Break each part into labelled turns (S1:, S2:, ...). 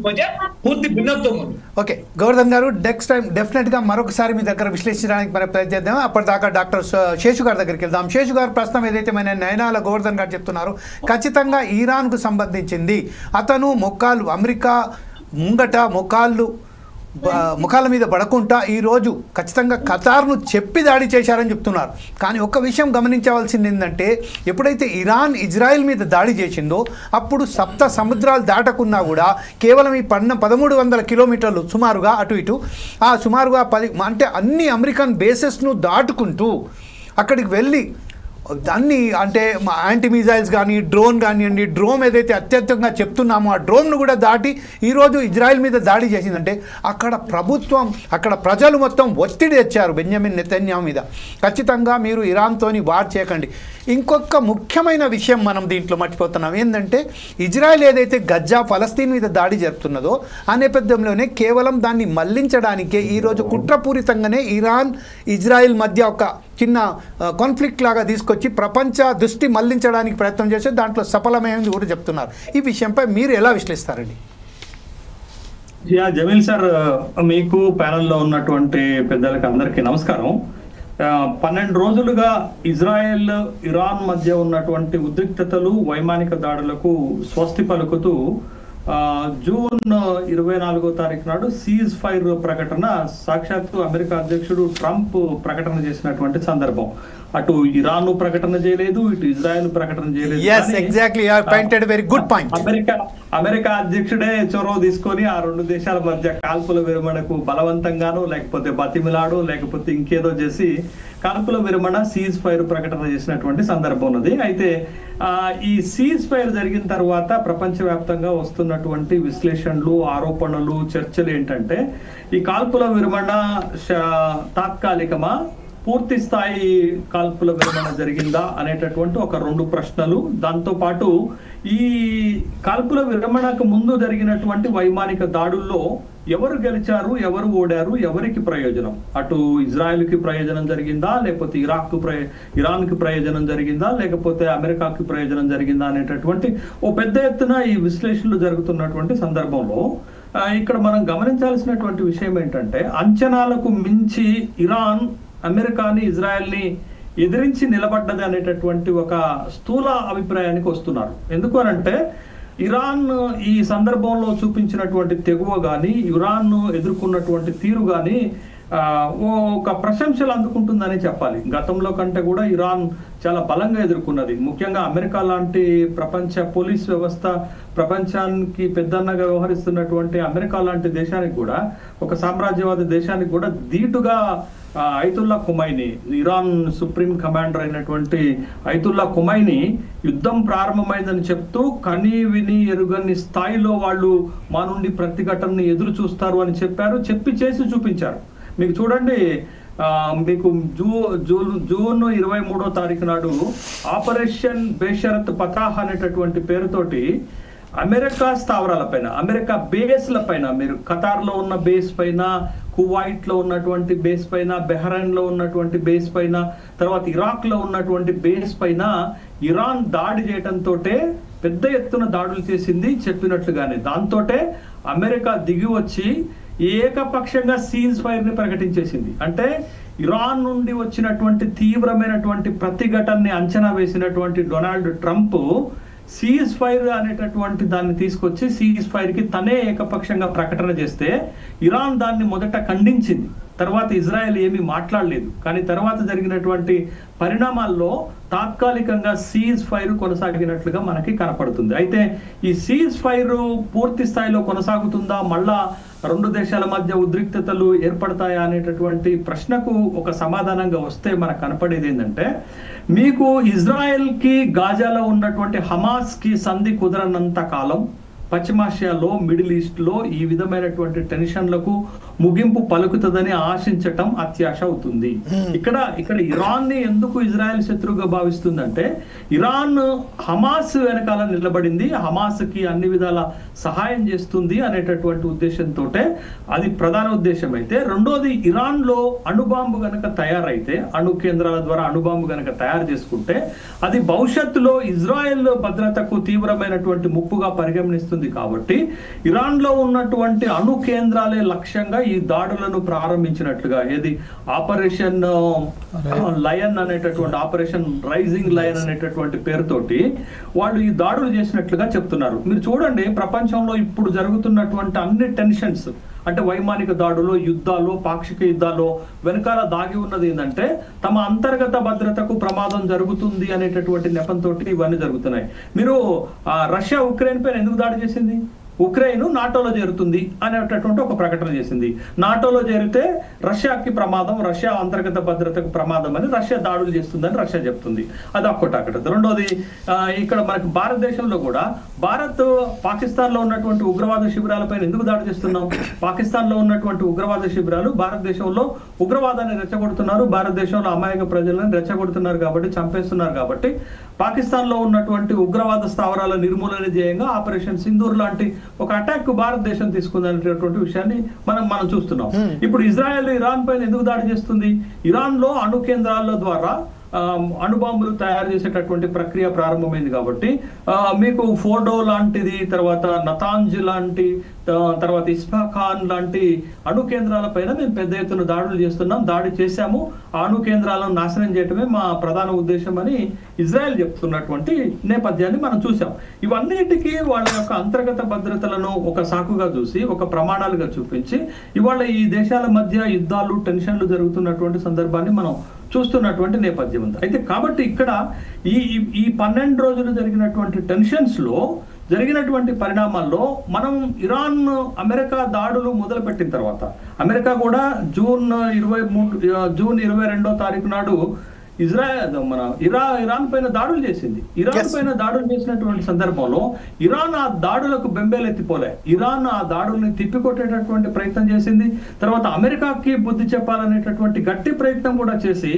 S1: మధ్య పూర్తి భిన్నత్వం ఉంది.
S2: ఓకే గోవర్ధన్ గారు, నెక్స్ట్ టైం డెఫినెట్గా మరొకసారి మీ దగ్గర విశ్లేషించడానికి మనం ప్రయత్నిద్దాం. అప్పటిదాకా డాక్టర్ శేషు గారి దగ్గరికి వెళ్దాం. శేషు గారు, ప్రస్తుతం ఏదైతే మన నయనాల గోవర్ధన్ గారు చెప్తున్నారు ఖచ్చితంగా ఇరాన్కు సంబంధించింది. అతను అమెరికా ముంగట ముఖాల మీద పడకుండా ఈరోజు ఖచ్చితంగా ఖతార్ను చెప్పి దాడి చేశారని చెప్తున్నారు. కానీ ఒక్క విషయం గమనించవలసింది ఏంటంటే, ఎప్పుడైతే ఇరాన్ ఇజ్రాయెల్ మీద దాడి చేసిందో అప్పుడు 7 సముద్రాలు దాటకున్నా కూడా కేవలం ఈ 1300 కిలోమీటర్లు సుమారుగా అటు ఇటు సుమారుగా 10 అంటే అన్ని అమెరికన్ బేసెస్ను దాటుకుంటూ అక్కడికి వెళ్ళి అన్ని అంటే యాంటీ మిజైల్స్ కానీ డ్రోన్ కానివ్వండి, డ్రోన్ ఏదైతే అత్యధికంగా చెప్తున్నామో ఆ డ్రోన్ను కూడా దాటి ఈరోజు ఇజ్రాయెల్ మీద దాడి చేసిందంటే అక్కడ ప్రభుత్వం, అక్కడ ప్రజలు మొత్తం ఒత్తిడి తెచ్చారు బెంజమిన్ నెతన్యాహు మీద. ఖచ్చితంగా మీరు ఇరాన్తోని వార్ చేయకండి. ఇంకొక ముఖ్యమైన విషయం మనం దీంట్లో మర్చిపోతున్నాం ఏంటంటే, ఇజ్రాయెల్ ఏదైతే గజ్జా ఫలస్తీన్ మీద దాడి జరుపుతున్నదో ఆ నేపథ్యంలోనే కేవలం దాన్ని మళ్లించడానికే ఈరోజు కుట్రపూరితంగానే ఇరాన్ ఇజ్రాయెల్ మధ్య ఒక చిన్న కాన్ఫ్లిక్ట్ లాగా తీసుకొచ్చి ప్రపంచ దృష్టి మళ్లించడానికి ప్రయత్నం చేస్తే దాంట్లో సఫలమైంది కూడా చెప్తున్నారు. ఈ విషయంపై మీరు ఎలా విశ్లేస్తారండి?
S3: జమీల్ సార్, మీకు ప్యానెల్లో ఉన్నటువంటి పెద్దలకు అందరికీ నమస్కారం. 12 రోజులుగా ఇజ్రాయెల్ ఇరాన్ మధ్య ఉన్నటువంటి ఉద్రిక్తతలు, వైమానిక దాడులకు స్వస్తి పలుకుతూ జూన్ 24వ తారీఖు నాడు సీజ్ ఫైర్ ప్రకటన సాక్షాత్తు అమెరికా అధ్యక్షుడు ట్రంప్ ప్రకటన చేసినటువంటి సందర్భం. అటు ఇరాన్ ప్రకటన చేయలేదు, ఇటు ఇజ్రాయెల్ ప్రకటన చేయలేదు. అమెరికా అధ్యక్షుడే చొరవ తీసుకొని ఆ 2 దేశాల మధ్య కాల్పుల విరమణకు బలవంతంగానో లేకపోతే బతిమిలాడో లేకపోతే ఇంకేదో చేసి కాల్పుల విరమణ సీజ్ ఫైర్ ప్రకటన చేసినటువంటి సందర్భం ఉన్నది. అయితే ఈ సీజ్ ఫైర్ జరిగిన తర్వాత ప్రపంచవ్యాప్తంగా వస్తున్నటువంటి విశ్లేషణలు, ఆరోపణలు, చర్చలు ఏంటంటే, ఈ కాల్పుల విరమణ తాత్కాలికమా, పూర్తి స్థాయి కాల్పుల విరమణ జరిగిందా అనేటటువంటి ఒక 2 ప్రశ్నలు. దాంతో పాటు ఈ కాల్పుల విరమణకు ముందు జరిగినటువంటి వైమానిక దాడుల్లో ఎవరు గెలిచారు, ఎవరు ఓడారు, ఎవరికి ప్రయోజనం, అటు ఇజ్రాయెల్కి ప్రయోజనం జరిగిందా, లేకపోతే ఇరాన్కి ప్రయోజనం జరిగిందా, లేకపోతే అమెరికాకి ప్రయోజనం జరిగిందా అనేటటువంటి ఓ పెద్ద ఎత్తున ఈ విశ్లేషణలు జరుగుతున్నటువంటి సందర్భంలో ఇక్కడ మనం గమనించాల్సినటువంటి విషయం ఏంటంటే, అంచనాలకు మించి ఇరాన్ అమెరికాని, ఇజ్రాయెల్ని ఎదిరించి నిలబడ్డది అనేటటువంటి ఒక స్థూల అభిప్రాయానికి వస్తున్నారు. ఎందుకు అనంటే, ఇరాన్ ఈ సందర్భంలో చూపించినటువంటి తెగువ కానీ, ఇరాన్ ఎదుర్కొన్నటువంటి తీరు కానీ ఒక ప్రశంసలు అందుకుంటుందని చెప్పాలి. గతంలో కంటే కూడా ఇరాన్ చాలా బలంగా ఎదుర్కొన్నది. ముఖ్యంగా అమెరికా లాంటి ప్రపంచ పోలీస్ వ్యవస్థ, ప్రపంచానికి పెద్దన్నగా వ్యవహరిస్తున్నటువంటి అమెరికా లాంటి దేశానికి కూడా, ఒక సామ్రాజ్యవాద దేశానికి కూడా ధీటుగా ఐతుల్లా ఖుమైనీ, ఇరాన్ సుప్రీం కమాండర్ అయినటువంటి ఐతుల్లా ఖుమైనీ యుద్ధం ప్రారంభమైందని చెప్తూ కని విని ఎరుగని స్థాయిలో వాళ్ళు మా నుండి ప్రతిఘటనని ఎదురు చూస్తారు అని చెప్పారు. చెప్పి చేసి చూపించారు. మీకు చూడండి, మీకు జూన్ 23వ తారీఖు నాడు ఆపరేషన్ బేషరత్ పతాహ్ అనేటటువంటి పేరుతోటి అమెరికా స్థావరాలపైన, అమెరికా బేస్ల పైన, మీరు ఖతార్లో ఉన్న బేస్ పైన, కువైట్ లో ఉన్నటువంటి బేస్ పైన, బెహ్రైన్ లో ఉన్నటువంటి బేస్ పైన, తర్వాత ఇరాక్ లో ఉన్నటువంటి బేస్ పైన ఇరాన్ దాడి చేయడంతో పెద్ద ఎత్తున దాడులు చేసింది చెప్పినట్లుగానే. దాంతో అమెరికా దిగి వచ్చి ఏకపక్షంగా సీజ్ ఫైర్ ని ప్రకటించేసింది. అంటే ఇరాన్ నుండి వచ్చినటువంటి తీవ్రమైనటువంటి ప్రతిఘటనని అంచనా వేసినటువంటి డొనాల్డ్ ట్రంప్ సీజ్ ఫైర్ అనేటటువంటి దాన్ని తీసుకొచ్చి సీజ్ ఫైర్ కి తనే ఏకపక్షంగా ప్రకటన చేస్తే ఇరాన్ దాన్ని మొదట ఖండించింది. తర్వాత ఇజ్రాయెల్ ఏమీ మాట్లాడలేదు. కానీ తర్వాత జరిగినటువంటి పరిణామాల్లో తాత్కాలికంగా సీజ్ ఫైర్ కొనసాగినట్లుగా మనకి కనపడుతుంది. అయితే ఈ సీజ్ ఫైర్ పూర్తి స్థాయిలో కొనసాగుతుందా, మళ్ళా 2 దేశాల మధ్య ఉద్రిక్తతలు ఏర్పడతాయా అనేటటువంటి ప్రశ్నకు ఒక సమాధానంగా వస్తే మనకు కనపడేది ఏంటంటే, మీకు ఇజ్రాయెల్ కి గాజాలో ఉన్నటువంటి హమాస్ కి సంధి కుదరనంత కాలం పశ్చిమాసియాలో, మిడిల్ ఈస్ట్ లో ఈ విధమైనటువంటి టెన్షన్లకు ముగింపు పలుకుతుందని ఆశించటం అత్యాశ అవుతుంది. ఇక్కడ ఇరాన్ ని ఎందుకు ఇజ్రాయెల్ శత్రువుగా భావిస్తుందంటే, ఇరాన్ హమాస్ వెనకాల నిలబడింది, హమాస్ కి అన్ని విధాల సహాయం చేస్తుంది అనేటటువంటి ఉద్దేశంతో అది ప్రధాన ఉద్దేశం. అయితే రెండోది, ఇరాన్ లో అణుబాంబు గనక తయారైతే, అణు కేంద్రాల ద్వారా అణుబాంబు గనక తయారు చేసుకుంటే అది భవిష్యత్తులో ఇజ్రాయెల్ భద్రతకు తీవ్రమైనటువంటి ముప్పుగా పరిగణిస్తుంది జరుగుతుంది కాబట్టి ఇరాన్ లో ఉన్నటువంటి అణు కేంద్రాలే లక్ష్యంగా ఈ దాడులను ప్రారంభించినట్లుగా, ఏది ఆపరేషన్ లయన్ అనేటటువంటి, ఆపరేషన్ రైజింగ్ లయన్ అనేటటువంటి పేరుతోటి వాళ్ళు ఈ దాడులు చేసినట్లుగా చెప్తున్నారు. మీరు చూడండి, ప్రపంచంలో ఇప్పుడు జరుగుతున్నటువంటి అన్ని టెన్షన్స్, అంటే వైమానిక దాడులు, యుద్ధాలు, పాక్షిక యుద్ధాలు వెనకాల దాగి ఉన్నది ఏంటంటే తమ అంతర్గత భద్రతకు ప్రమాదం జరుగుతుంది అనేటటువంటి నెపంతో ఇవన్నీ జరుగుతున్నాయి. మీరు రష్యా ఉక్రెయిన్ పైన ఎందుకు దాడి చేసింది? ఉక్రెయిన్ నాటోలో చేరుతుంది అనేటటువంటి ఒక ప్రకటన చేసింది. నాటోలో చేరితే రష్యాకి ప్రమాదం, రష్యా అంతర్గత భద్రతకు ప్రమాదం అని రష్యా దాడులు చేస్తుందని రష్యా చెప్తుంది. అది ఒక్కటి అక్కడ. రెండోది, ఇక్కడ మనకు భారతదేశంలో కూడా భారత్ పాకిస్తాన్ లో ఉన్నటువంటి ఉగ్రవాద శిబిరాలపైన ఎందుకు దాడి చేస్తున్నాం? పాకిస్తాన్ లో ఉన్నటువంటి ఉగ్రవాద శిబిరాలు భారతదేశంలో ఉగ్రవాదాన్ని రెచ్చగొడుతున్నారు, భారతదేశంలో అమాయక ప్రజలను రెచ్చగొడుతున్నారు కాబట్టి, చంపేస్తున్నారు కాబట్టి పాకిస్తాన్ లో ఉన్నటువంటి ఉగ్రవాద స్థావరాల నిర్మూలన ధ్యేయంగా ఆపరేషన్ సింధూర్ లాంటి ఒక అటాక్ భారతదేశం తీసుకుందనేటటువంటి విషయాన్ని మనం చూస్తున్నాం. ఇప్పుడు ఇజ్రాయెల్ ఇరాన్ పైన ఎందుకు దాడి చేస్తుంది? ఇరాన్ లో అణు కేంద్రాల ద్వారా అణుబాంబులు తయారు చేసేటటువంటి ప్రక్రియ ప్రారంభమైంది కాబట్టి మీకు ఫోర్డో లాంటిది, తర్వాత నతాంజ్ లాంటి, తర్వాత ఇస్ఫాఖాన్ లాంటి అణు కేంద్రాల పైన మేము పెద్ద ఎత్తున దాడులు చేస్తున్నాం, దాడి చేశాము, ఆ అణు కేంద్రాలను నాశనం చేయటమే మా ప్రధాన ఉద్దేశం అని ఇజ్రాయెల్ చెప్తున్నటువంటి నేపథ్యాన్ని మనం చూసాం. ఇవన్నిటికీ వాళ్ళ యొక్క అంతర్గత భద్రతలను ఒక సాకుగా చూసి, ఒక ప్రమాణాలుగా చూపించి ఇవాళ ఈ దేశాల మధ్య యుద్ధాలు, టెన్షన్లు జరుగుతున్నటువంటి సందర్భాన్ని మనం చూస్తున్నటువంటి నేపథ్యం ఉంది. అయితే కాబట్టి ఇక్కడ ఈ 12 రోజులు జరిగినటువంటి టెన్షన్స్ లో జరిగినటువంటి పరిణామాల్లో మనం ఇరాన్ అమెరికా దాడులు మొదలుపెట్టిన తర్వాత, అమెరికా కూడా జూన్ 22వ తారీఖు నాడు ఇరాన్ పైన దాడులు చేసింది. ఇరాన్ పైన దాడులు చేసినటువంటి సందర్భంలో ఇరాన్ ఆ దాడులకు బెంబేలెత్తిపోలే. ఇరాన్ ఆ దాడుల్ని తిప్పికొట్టేటటువంటి ప్రయత్నం చేసింది. తర్వాత అమెరికాకి బుద్ధి చెప్పాలనేటటువంటి గట్టి ప్రయత్నం కూడా చేసి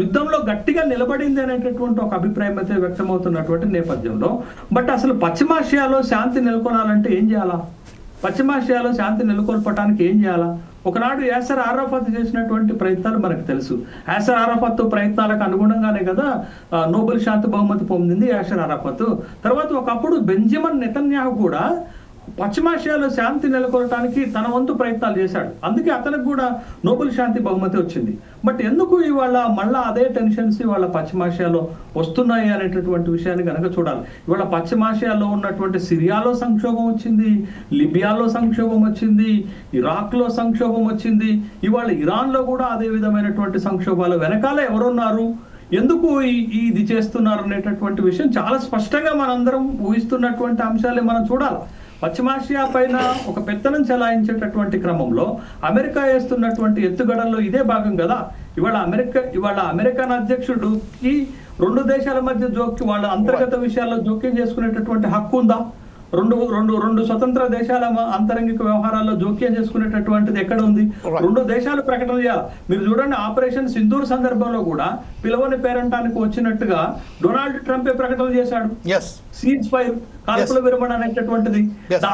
S3: యుద్ధంలో గట్టిగా నిలబడింది అనేటటువంటి ఒక అభిప్రాయం అయితే వ్యక్తమవుతున్నటువంటి నేపథ్యంలో, బట్ అసలు పశ్చిమాసియాలో శాంతి నెలకొనాలంటే ఏం చేయాలా? పశ్చిమాసియాలో శాంతి నెలకొల్పడానికి ఏం చేయాలా? ఒకనాడు యాసర్ అరాఫత్ చేసినటువంటి ప్రయత్నాలు మనకు తెలుసు. యాసర్ అరాఫత్ ప్రయత్నాలకు అనుగుణంగానే కదా నోబెల్ శాంతి బహుమతి పొందింది యాసర్ అరాఫత్. తర్వాత ఒకప్పుడు బెంజమిన్ నెతన్యాహు కూడా పశ్చిమాసియాలో శాంతి నెలకొల్పడానికి తన వంతు ప్రయత్నాలు చేశాడు. అందుకే అతనికి కూడా నోబెల్ శాంతి బహుమతి వచ్చింది. బట్ ఎందుకు ఇవాళ మళ్ళా అదే టెన్షన్స్ ఇవాళ పశ్చిమాసియాలో వస్తున్నాయి అనేటటువంటి విషయాన్ని కనుక చూడాలి. ఇవాళ పశ్చిమాసియాలో ఉన్నటువంటి సిరియాలో సంక్షోభం వచ్చింది, లిబియాలో సంక్షోభం వచ్చింది, ఇరాక్ లో సంక్షోభం వచ్చింది, ఇవాళ ఇరాన్ లో కూడా అదే విధమైనటువంటి సంక్షోభాలు వెనకాల ఎవరున్నారు, ఎందుకు ఇది చేస్తున్నారు అనేటటువంటి విషయం చాలా స్పష్టంగా మనందరం ఊహిస్తున్నటువంటి అంశాలే మనం చూడాలి. పశ్చిమాసియా పైన ఒక పెత్తనం చెలాయించేటటువంటి క్రమంలో అమెరికా వేస్తున్నటువంటి ఎత్తుగడల్లో ఇదే భాగం కదా. ఇవాళ అమెరికన్ అధ్యక్షుడికి 2 దేశాల మధ్య వాళ్ళ అంతర్గత విషయాల్లో జోక్యం చేసుకునేటటువంటి హక్కు ఉందా? రెండు స్వతంత్ర దేశాల అంతరంగిక వ్యవహారాల్లో జోక్యం చేసుకునేటటువంటిది ఎక్కడ ఉంది? 2 దేశాలు ప్రకటన చేయాలి. మీరు చూడండి, ఆపరేషన్ సింధూర్ సందర్భంలో కూడా పిలవని పేరంటానికి వచ్చినట్టుగా డొనాల్డ్ ట్రంపే ప్రకటన చేశాడు. సీజ్ ఫైర్, కాల్పుల విరమణ అనేటటువంటిది.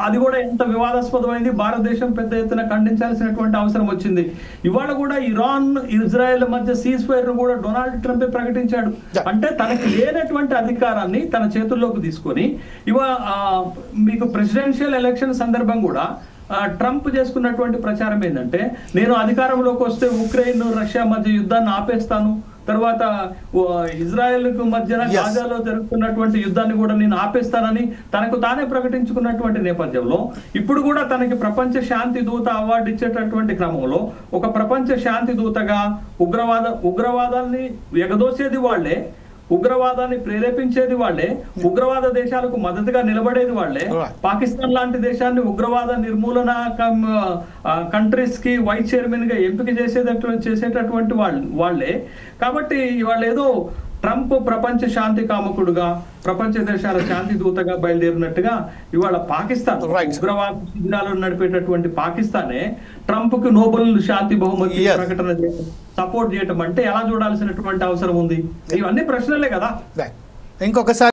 S3: అది కూడా ఎంత వివాదాస్పదమైంది, భారతదేశం పెద్ద ఎత్తున ఖండించాల్సినటువంటి అవసరం వచ్చింది. ఇవాళ కూడా ఇరాన్ ఇజ్రాయెల్ మధ్య సీజ్ ఫైర్ ను కూడా డొనాల్డ్ ట్రంపే ప్రకటించాడు. అంటే తనకి లేనటువంటి అధికారాన్ని తన చేతుల్లోకి తీసుకొని మీకు ప్రెసిడెన్షియల్ ఎలక్షన్ సందర్భం కూడా ట్రంప్ చేసుకున్నటువంటి ప్రచారం ఏంటంటే, నేను అధికారంలోకి వస్తే ఉక్రెయిన్ రష్యా మధ్య యుద్ధాన్ని ఆపేస్తాను, తర్వాత ఇజ్రాయెల్ కు మధ్యన గాజాలో జరుగుతున్నటువంటి యుద్ధాన్ని కూడా నేను ఆపేస్తానని తనకు తానే ప్రకటించుకున్నటువంటి నేపథ్యంలో ఇప్పుడు కూడా తనకి ప్రపంచ శాంతి దూత అవార్డు ఇచ్చేటటువంటి క్రమంలో ఒక ప్రపంచ శాంతి దూతగా ఉగ్రవాదాన్ని ఎగదోసేది వాళ్లే, ఉగ్రవాదాన్ని ప్రేరేపించేది వాళ్లే, ఉగ్రవాద దేశాలకు మద్దతుగా నిలబడేది వాళ్లే, పాకిస్తాన్ లాంటి దేశాన్ని ఉగ్రవాద నిర్మూలన కంట్రీస్ కి వైస్ చైర్మన్ గా ఎంపిక చేసేటటువంటి వాళ్లే. కాబట్టి వాళ్ళు ఏదో ట్రంప్ ప్రపంచ శాంతి కామకుడుగా, ప్రపంచ దేశాల శాంతి దూతగా బయలుదేరినట్టుగా ఇవాళ పాకిస్తాన్ ఉగ్రవాద శిబిరాలను నడిపేటటువంటి పాకిస్తానే ట్రంప్ కు నోబెల్ శాంతి బహుమతి ప్రకటన సపోర్ట్ చేయటం అంటే ఎలా చూడాల్సినటువంటి అవసరం ఉంది? ఇవన్నీ ప్రశ్నలే కదా.
S2: ఇంకొకసారి